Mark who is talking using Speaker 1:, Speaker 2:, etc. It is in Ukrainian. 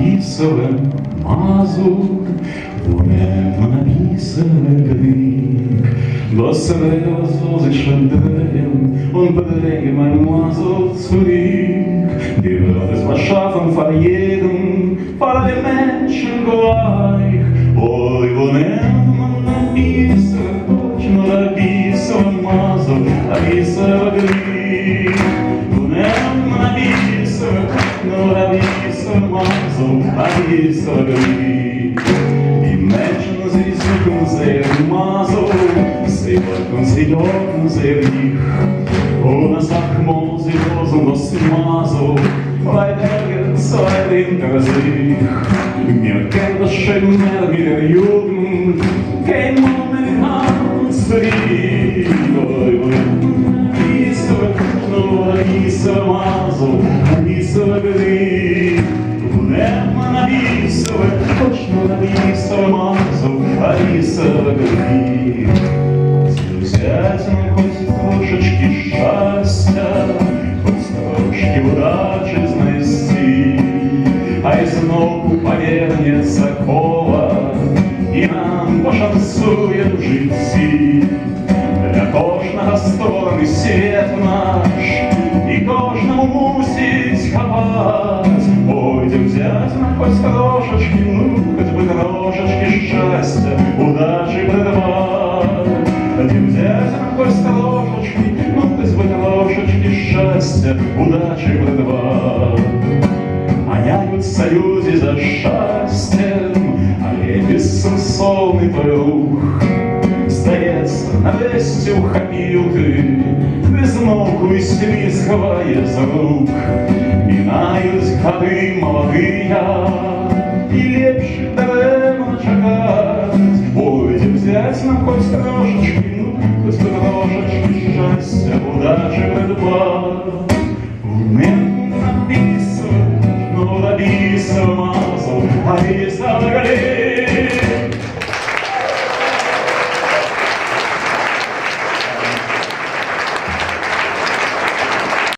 Speaker 1: бісове мазур, вогнем на бісове крик, до себе зозичем дрем, он präge mein Maso zurück. Die Welt ist verschaffen von jedem, von den Menschen gleich. Ой, вогнем на бісове, точно на бісове мазо, на бісове крик. Вогнем на бісове, точно на бісове мазо, на бісове крик. Menschen sie suchen sehr Maso, sie wollten sie dort sehr dich. Ohne Sachmo sie losen das Maso, weil der Zeit hinter sich. Mir kennt das schön mehr wie der Jugend, kein Moment in Hans Fried. Diese nur diese Maso, diese Gericht. Навісове, точно навісове мазо, навісове гріх. Взять нам хоть трошечки щастя, хоть трошки удачі знайти, а й знову повернеться кола, і нам пошансує в житті. Для кожного створений світ наш, і кожному мусить хапать. Пойдем взять нам хоть трошечки, ну, хоть бы трошечки счастья, удачи придавать. Пойдем взять нам хоть трошечки, ну, хоть бы трошечки счастья, удачи придавать. Гоняются люди за счастьем, а лепится сонный твой рух. Здається, нарешті ухопив ти безмолку і слізкаває з рук. Мінають годи молодыя, і лепше даремно чекать. Пойдем взять нам хоть трошечки, ну, хоть трошечки щастя, удачі придбать.